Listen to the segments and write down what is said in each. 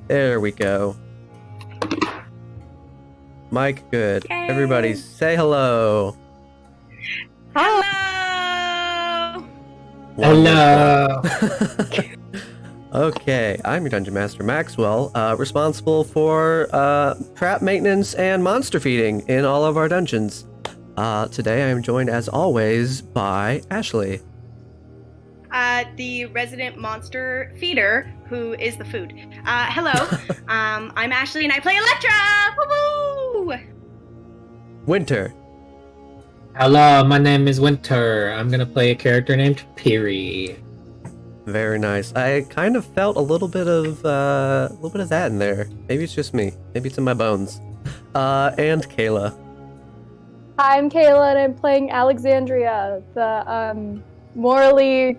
There we go. Mic good. Yay. Everybody say hello. Hello! Hello. Okay, I'm your Dungeon Master Maxwell, responsible for trap maintenance and monster feeding in all of our dungeons. Today I am joined as always by Ashley. The resident monster feeder, who is the food. Hello, I'm Ashley and I play Electra! Woo-woo! Winter. Hello, my name is Winter. I'm gonna play a character named Piri. Very nice. I kind of felt a little bit of that in there. Maybe it's just me. Maybe it's in my bones. And Kayla. I'm Kayla and I'm playing Alexandria, the morally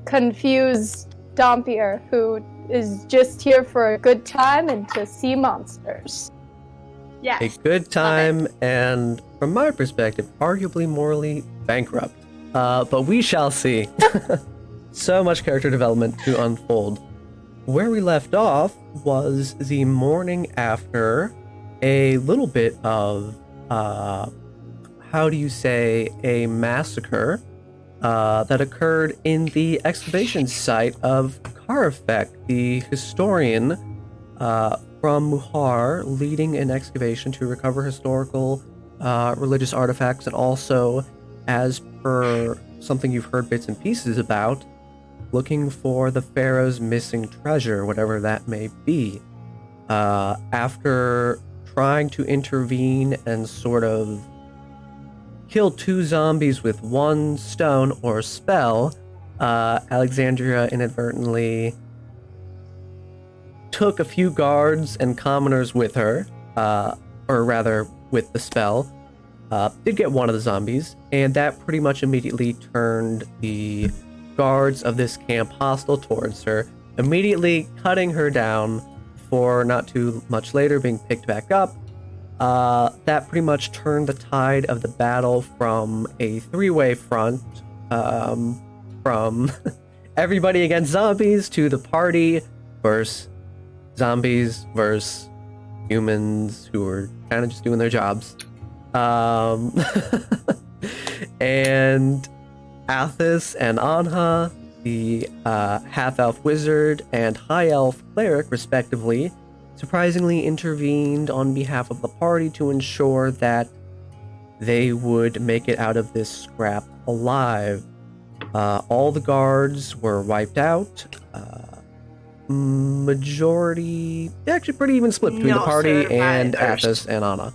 confused Dompier who is just here for a good time and to see monsters. Yes. A good time and, from my perspective, arguably morally bankrupt. But we shall see. So much character development to unfold. Where we left off was the morning after a little bit of, how do you say, a massacre that occurred in the excavation site of Karafek, the historian from Muhar, leading an excavation to recover historical religious artifacts, and also, as per something you've heard bits and pieces about, looking for the pharaoh's missing treasure, whatever that may be. After trying to intervene and sort of kill two zombies with one stone or spell, Alexandria inadvertently took a few guards and commoners with her, or rather with the spell, did get one of the zombies, and that pretty much immediately turned the guards of this camp hostile towards her, immediately cutting her down for not too much later being picked back up. That pretty much turned the tide of the battle from a three-way front, from everybody against zombies to the party versus zombies versus humans who were kind of just doing their jobs. And Athos and Anha, the half-elf wizard and high-elf cleric, respectively, surprisingly intervened on behalf of the party to ensure that they would make it out of this scrap alive. All the guards were wiped out. Majority, actually pretty even split between the party and Athos and Anna.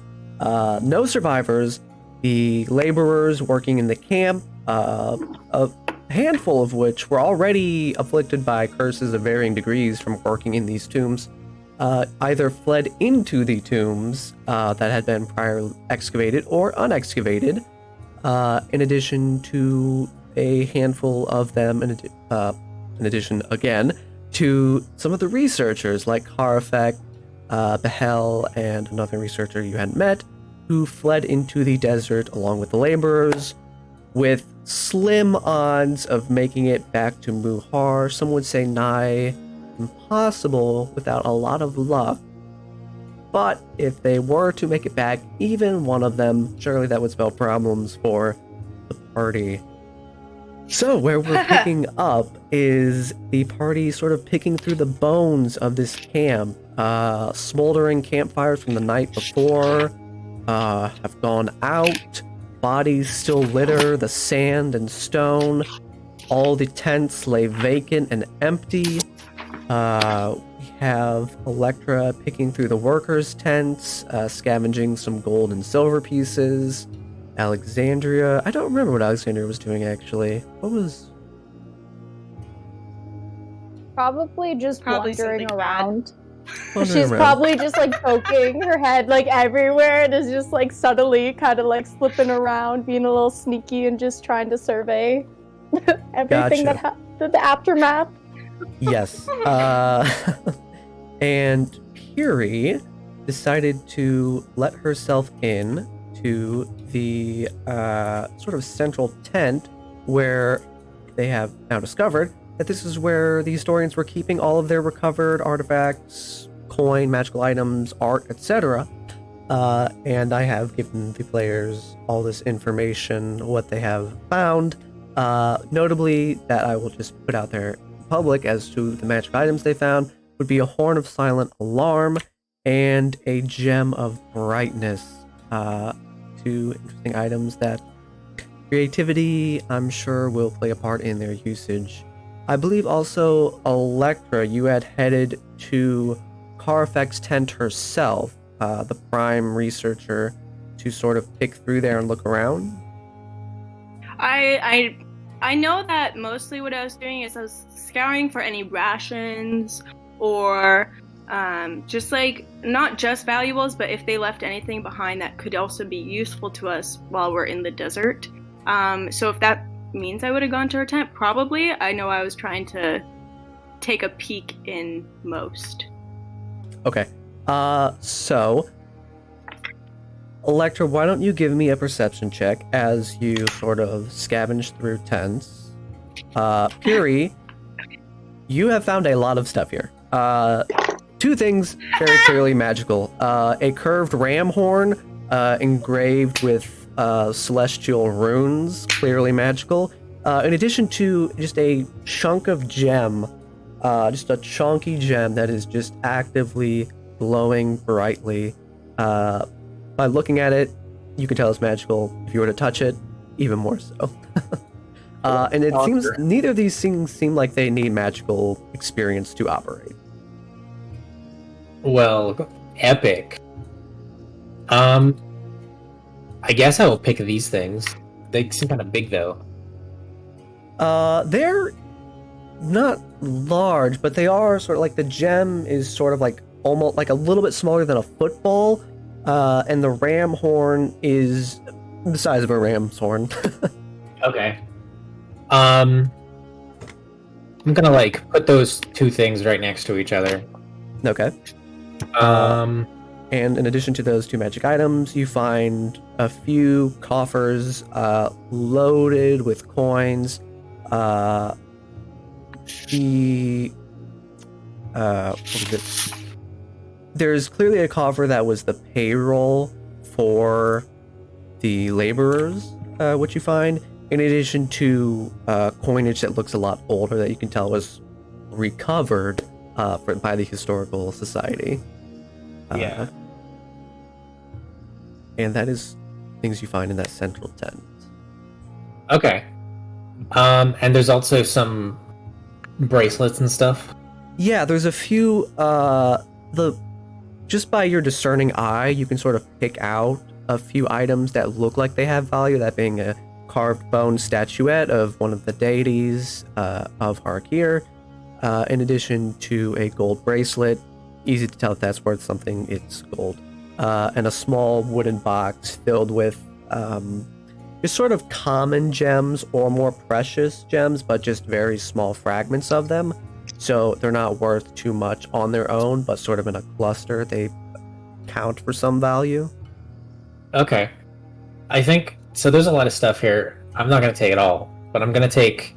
No survivors. The laborers working in the camp, a handful of which were already afflicted by curses of varying degrees from working in these tombs, either fled into the tombs that had been prior excavated or unexcavated, in addition to a handful of them, in addition again to some of the researchers like Karafek, Behel, and another researcher you hadn't met, who fled into the desert along with the laborers, with slim odds of making it back to Muhar. Some would say nigh impossible without a lot of luck. But if they were to make it back, even one of them, surely that would spell problems for the party. So where we're picking up is the party sort of picking through the bones of this camp. Smoldering campfires from the night before have gone out. Bodies still litter the sand and stone. All the tents lay vacant and empty. We have Electra picking through the workers' tents, scavenging some gold and silver pieces. Alexandria, I don't remember what Alexandria was doing actually. What was... Probably just wandering around. Wandering She's around. probably just like poking her head like everywhere and is just like subtly kind of like slipping around, being a little sneaky and just trying to survey everything Gotcha. the aftermath. Yes. And Piri decided to let herself in to the sort of central tent where they have now discovered that this is where the historians were keeping all of their recovered artifacts, coin, magical items, art, etc. And I have given the players all this information, what they have found. Notably, that I will just put out there in public as to the magic items they found would be a Horn of Silent Alarm and a Gem of Brightness. Two interesting items that creativity, I'm sure, will play a part in their usage. I believe also Electra, you had headed to Carfax tent herself, the prime researcher, to sort of pick through there and look around. I know that mostly what I was doing is I was scouring for any rations or just like not just valuables, but if they left anything behind that could also be useful to us while we're in the desert. So if that means I would have gone to her tent, probably. I know I was trying to take a peek in most. Okay. So Electra, why don't you give me a perception check as you sort of scavenge through tents? Piri, you have found a lot of stuff here. Two things very clearly magical. A curved ram horn engraved with celestial runes, clearly magical. In addition to just a chunk of gem, just a chunky gem that is just actively glowing brightly. By looking at it, you can tell it's magical. If you were to touch it, even more so. And it seems neither of these things seem like they need magical experience to operate. Well, epic. I guess I will pick these things. They seem kind of big, though. They're not large, but they are sort of like the gem is sort of like almost like a little bit smaller than a football. And the ram horn is the size of a ram's horn. Okay. I'm gonna like put those two things right next to each other. Okay. And in addition to those two magic items, you find a few coffers loaded with coins. What was it? There's clearly a coffer that was the payroll for the laborers, which you find, in addition to coinage that looks a lot older that you can tell was recovered by the Historical Society. Yeah. And that is things you find in that central tent. Okay. And there's also some bracelets and stuff. Yeah, there's a few, just by your discerning eye, you can sort of pick out a few items that look like they have value, that being a carved bone statuette of one of the deities of Harkir, in addition to a gold bracelet. Easy to tell if that's worth something, it's gold. And a small wooden box filled with just sort of common gems or more precious gems, but just very small fragments of them. So they're not worth too much on their own, but sort of in a cluster, they count for some value. Okay. I think, so there's a lot of stuff here. I'm not going to take it all, but I'm going to take,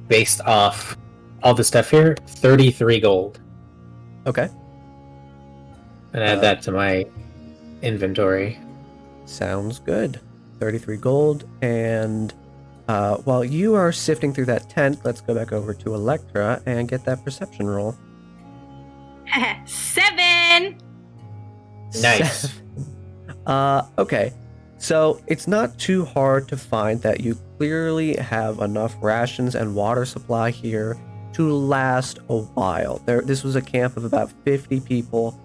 based off all the stuff here, 33 gold. Okay. And add that to my inventory. Sounds good. 33 gold, and while you are sifting through that tent, let's go back over to Electra and get that perception roll. 7! Nice. Okay. So it's not too hard to find that you clearly have enough rations and water supply here to last a while. This was a camp of about 50 people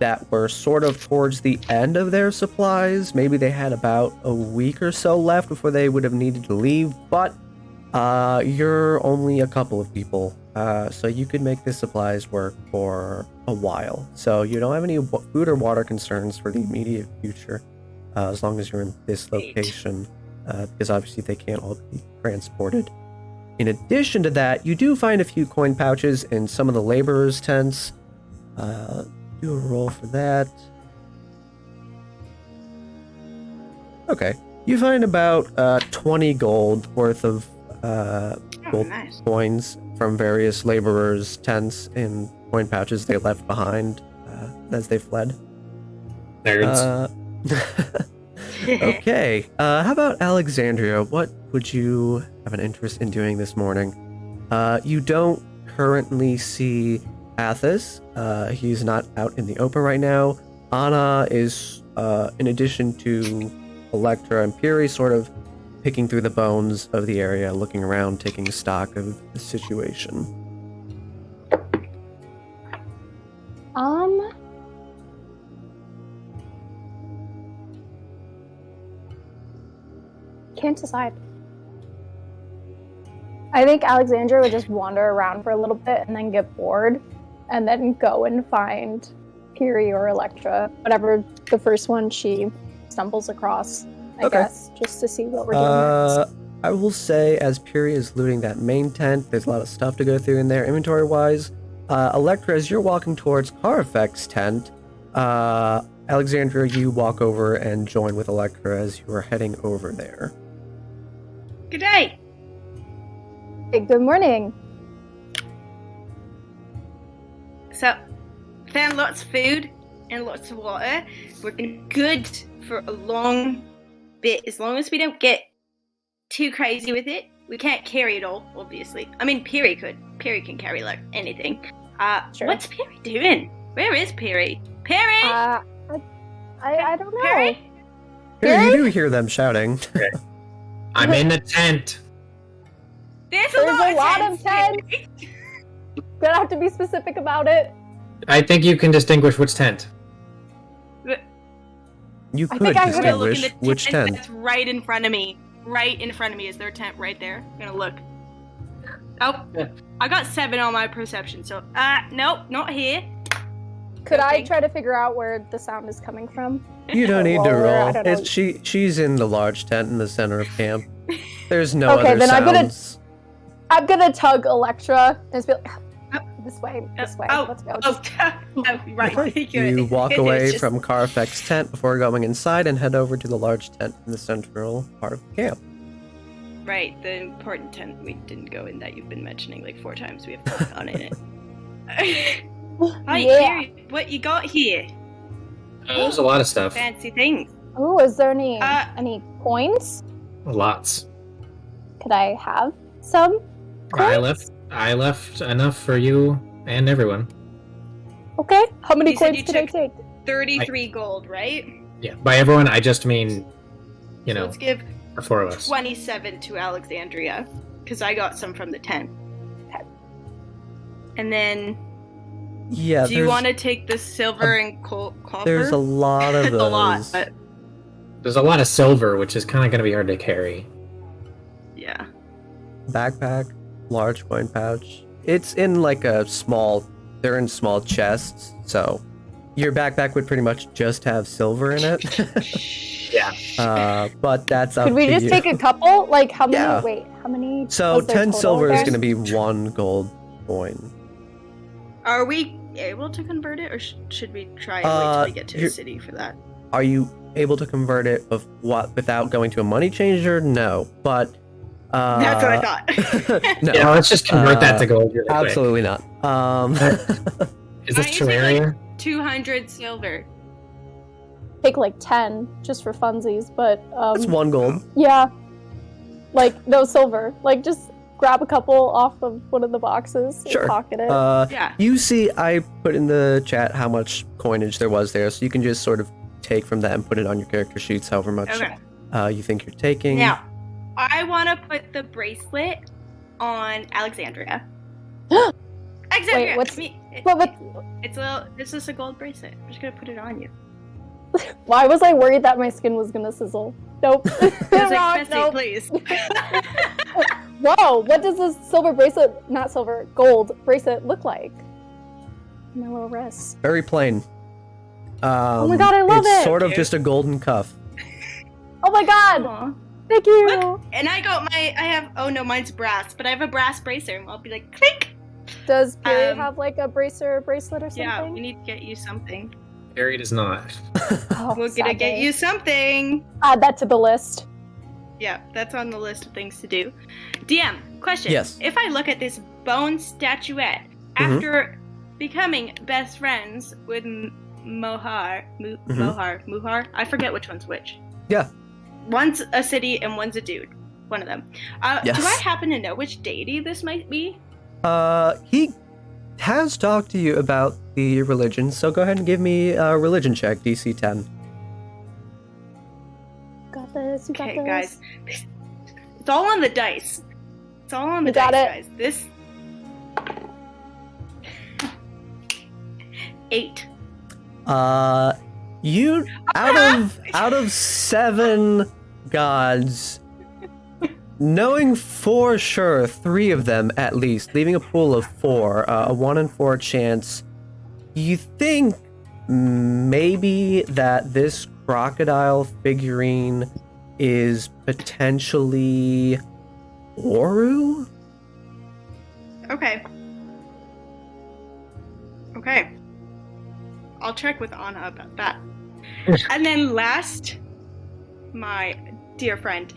that were sort of towards the end of their supplies. Maybe they had about a week or so left before they would have needed to leave, but you're only a couple of people, so you could make the supplies work for a while. So you don't have any food or water concerns for the immediate future, as long as you're in this location, because obviously they can't all be transported. In addition to that, you do find a few coin pouches in some of the laborers' tents. Do a roll for that. Okay. You find about 20 gold worth of gold nice. coins from various laborers' tents and coin pouches they left behind as they fled. Nerds. Okay. How about Alexandria? What would you have an interest in doing this morning? You don't currently see Athos. He's not out in the open right now. Anna is, in addition to Electra and Piri, sort of picking through the bones of the area, looking around, taking stock of the situation. Can't decide. I think Alexandra would just wander around for a little bit and then get bored, and then go and find Piri or Electra, whatever the first one she stumbles across, I guess, just to see what we're doing next. I will say, as Piri is looting that main tent, there's a lot of stuff to go through in there, inventory-wise. Electra, as you're walking towards Carfex's tent, Alexandra, you walk over and join with Electra as you are heading over there. Good day. Hey, good morning. So, found lots of food and lots of water. We're good for a long bit, as long as we don't get too crazy with it. We can't carry it all, obviously. I mean, Piri could. Piri can carry, like, anything. Sure. What's Piri doing? Where is Piri? Piri! I don't know. Piri? Here, you do hear them shouting. I'm in the tent. There's There's a lot of tents. Piri. Gonna have to be specific about it. I think you can distinguish which tent. You I could think I heard it. Look in distinguish the which tent. That's right in front of me. Right in front of me is their tent right there. I'm gonna look. Oh, I got 7 on my perception, so, nope, not here. Could I Okay. try to figure out where the sound is coming from? You don't need to Roller, roll. I don't know. She's in the large tent in the center of camp. There's no Okay, other then sounds. I'm gonna tug Electra and just be like, this way, let's go. Right. You walk It's away just- from Carfex's tent before going inside and head over to the large tent in the central part of the camp. Right, the important tent we didn't go in that you've been mentioning like 4 times. We have not gone in it. Hi, Yeah. Piri, what you got here? There's a lot of stuff. Fancy things. Oh, is there any Uh, coins? Lots. Could I have some coins? I left enough for you and everyone. Okay. How many You said coins you did I took- take? 33 gold, right? Yeah, by everyone, I just mean, So let's give the 4 of us. 27 to Alexandria, because I got some from the tent. And then, Yeah, do you want to take the silver and copper? there's a lot of a those. lot, but There's a lot of silver, which is kind of going to be hard to carry. yeah. Backpack, large coin pouch. It's in like they're in small chests, so your backpack would pretty much just have silver in it. Yeah. But that's up Could we to just you. take a couple? Like, how many? Yeah. Wait, how many? So was there 10 total silver is there? going to be 1 gold coin. Are we able to convert it, or should we try and wait till we get to the you're- city for that? Are you able to convert it without going to a money changer? No, but That's what I thought. no, Yeah, let's just convert that to gold really quick. absolutely not. Is this Mine true usually, area? 200 silver. Take like 10 just for funsies, but That's 1 gold. yeah, like no silver. Like just grab a couple off of one of the boxes Sure. and pocket it. Yeah. You see, I put in the chat how much coinage there was there, so you can just sort of take from that and put it on your character sheets, however much Okay. you think you're taking. Now, I want to put the bracelet on Alexandria. Alexandria, what's- it's But this is a gold bracelet. I'm just gonna put it on you. why was I worried that my skin was gonna sizzle? Nope. I was Wrong, like, Bessie, nope. please. Whoa, what does this silver bracelet, not silver, gold bracelet look like? My little wrist. Very plain. Oh my god, I love it's it! sort of just a golden cuff. Oh my god, Aw. thank you! Look, and oh no, mine's brass, but I have a brass bracer, and I'll be like, click. Does Piri Um, have like a bracer or bracelet or something? Yeah, we need to get you something. Harry does not. Oh, We're gonna sad get day. you something. Add that to the list. Yeah, that's on the list of things to do. DM, question. Yes. If I look at this bone statuette, after becoming best friends with Muhar, I forget which one's which. Yeah. One's a city and one's a dude. One of them. Yes. Do I happen to know which deity this might be? He has talked to you about the religion, so go ahead and give me a religion check, DC 10. Got this. You got Okay, this. guys. It's all on the dice. It's all on the You got dice, it. guys. This 8. You out of 7 gods, knowing for sure 3 of them at least, leaving a pool of 4, a 1 in 4 chance, you think maybe that this crocodile figurine is potentially Oru? Okay. Okay. I'll check with Anna about that. And then last, my dear friend,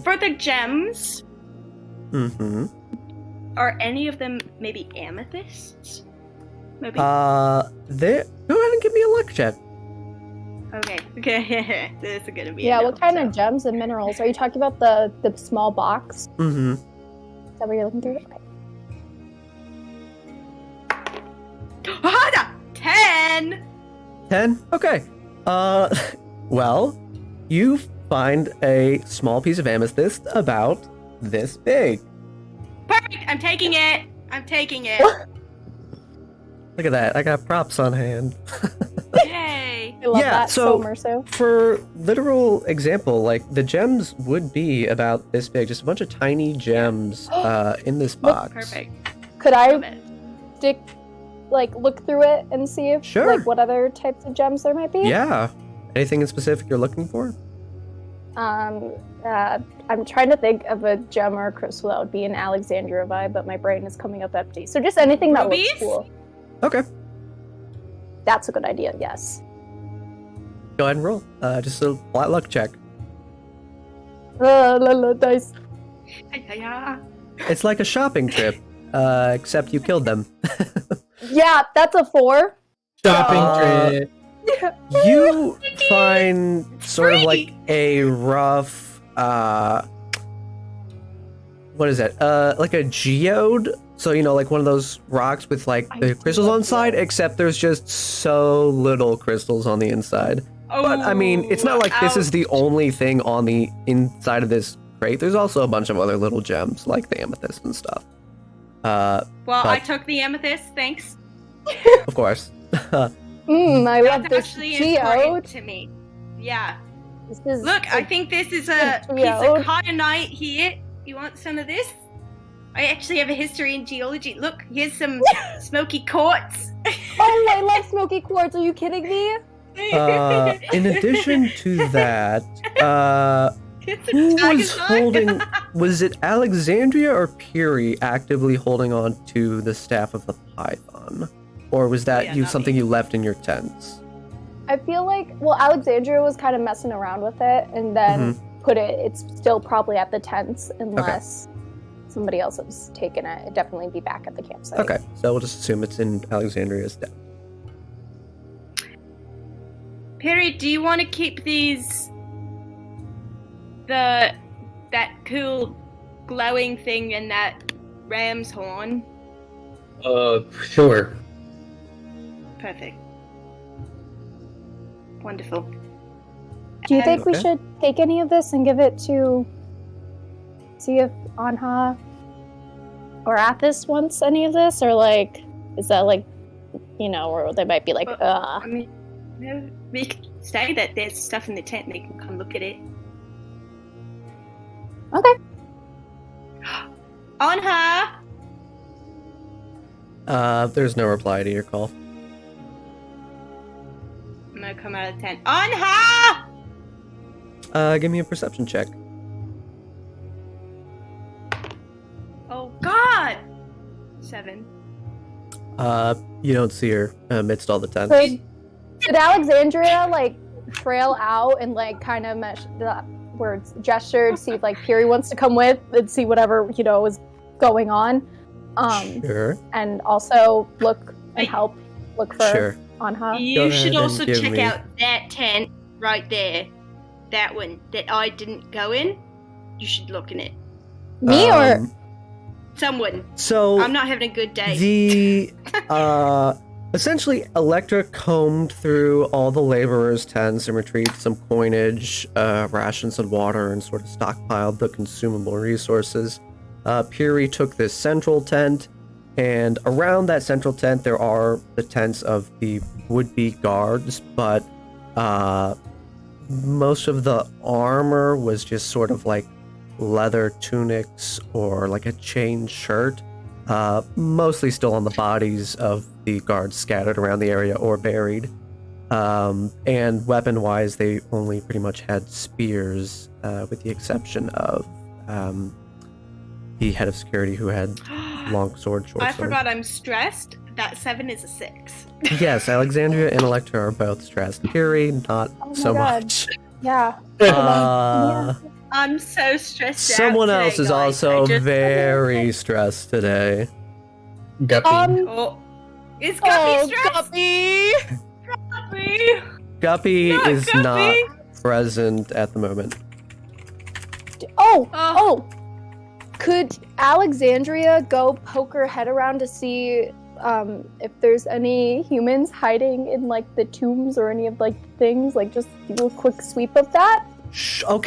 for the gems, are any of them maybe amethysts? Maybe. Go ahead and give me a luck check. Okay. This is gonna be. Yeah, what kind of gems and minerals? Are you talking about the small box? Mm-hmm. Is that what you're looking through? Okay. 10. 10? Okay. Well, you find a small piece of amethyst about this big. Perfect. I'm taking it. Look at that. I got props on hand. Yay. I love Yeah, that. so- So immersive. For literal example, like the gems would be about this big, just a bunch of tiny gems in this box. Perfect. Could Love I it. look through it and see if Sure. what other types of gems there might be? Yeah. Anything in specific you're looking for? I'm trying to think of a gem or a crystal that would be an Alexandria vibe, but my brain is coming up empty. So just anything that Rubies? looks cool. Okay. That's a good idea. Yes. Go ahead and roll. Just a flat luck check. Dice. Yeah. It's like a shopping trip, except you killed them. Yeah, that's a 4. Shopping trip. You find sort of like a rough, what is that? Like a geode. So, you know, like one of those rocks with like I the do crystals on love the side, geodes. except there's just so little crystals on the inside. But I mean, it's not like this is the only thing on the inside of this crate. There's also a bunch of other little gems, like the amethyst and stuff. Well, but- I took the amethyst. I Of course. I love That's this actually geode. important to me. Yeah. This is Look, I think this is a a piece geode. of kyanite here. You want some of this? I actually have a history in geology. Look, here's some smoky quartz. Oh, I love smoky quartz. Are you kidding me? In addition to that, It's a who was dragon's eye. holding? Was it Alexandria or Puri actively holding on to the staff of the Python, or was that Yeah, you not something me. you left in your tents? I feel like, well, Alexandria was kind of messing around with it and then put it, it's still probably at the tents unless somebody else has taken it. It'd definitely be back at the campsite. Okay, so we'll just assume it's in Alexandria's den. Perry, do you want to keep these? That cool glowing thing and that ram's horn? Sure. Perfect. Wonderful. Do you think we Okay. should take any of this and give it to, see if Anha or Athos wants any of this? Or like, is that like, you know, or they might be like, Well, I mean, no, we could say that there's stuff in the tent and they can come look at it. Okay. Anha! There's no reply to your call. I'm gonna come out of the tent. Anha! Give me a perception check. Oh God! 7. You don't see her amidst all the tents. Did Alexandria like trail out and like kind of words, gestured, see if like Piri wants to come with and see whatever, is going on. Sure. And also look and help look for Anha. You should also check out that tent right there. That one that I didn't go in. You should look in it. Me or someone? So I'm not having a good day. Essentially, Electra combed through all the laborers' tents and retrieved some coinage, rations and water, and sort of stockpiled the consumable resources. Piri took this central tent, and around that central tent there are the tents of the would-be guards, but most of the armor was just sort of like leather tunics or like a chain shirt, mostly still on the bodies of the guards scattered around the area or buried. And weapon-wise, they only pretty much had spears, with the exception of the head of security who had long sword, short sword. I forgot I'm stressed. That 7 is a 6. Yes, Alexandria and Electra are both stressed. Piri, not so much. Yeah. I'm so stressed Someone out else today, is guys. also very stressed today. Guppy. Is Guppy stressed? Guppy! Guppy is Guppy. not present at the moment. Could Alexandria go poke her head around to see if there's any humans hiding in like the tombs or any of like things? Like just do a quick sweep of that? Okay.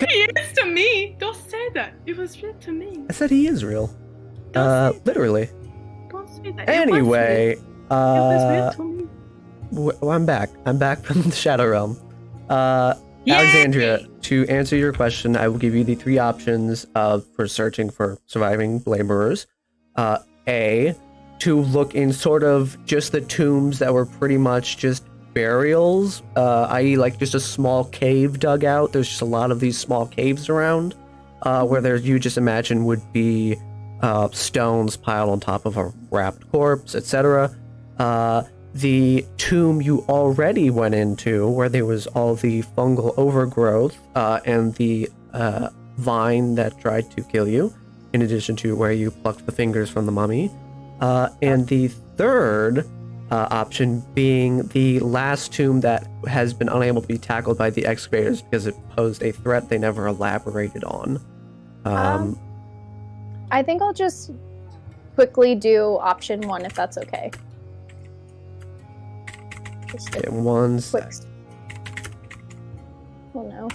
He is to me. Don't say that. It was real to me. I said he is real. Literally. Don't say that. Anyway, It was real to me. I'm back. I'm back from the Shadow Realm. Alexandria, to answer your question, I will give you the 3 options for searching for surviving laborers. A, to look in sort of just the tombs that were pretty much just burials, i.e. like just a small cave dug out. There's just a lot of these small caves around, where you just imagine would be stones piled on top of a wrapped corpse, etc. The tomb you already went into, where there was all the fungal overgrowth and the vine that tried to kill you, in addition to where you plucked the fingers from the mummy. And the third option being the last tomb that has been unable to be tackled by the excavators because it posed a threat they never elaborated on. I think I'll just quickly do option 1 if that's okay. Just Okay, one quick. sec. Oh no.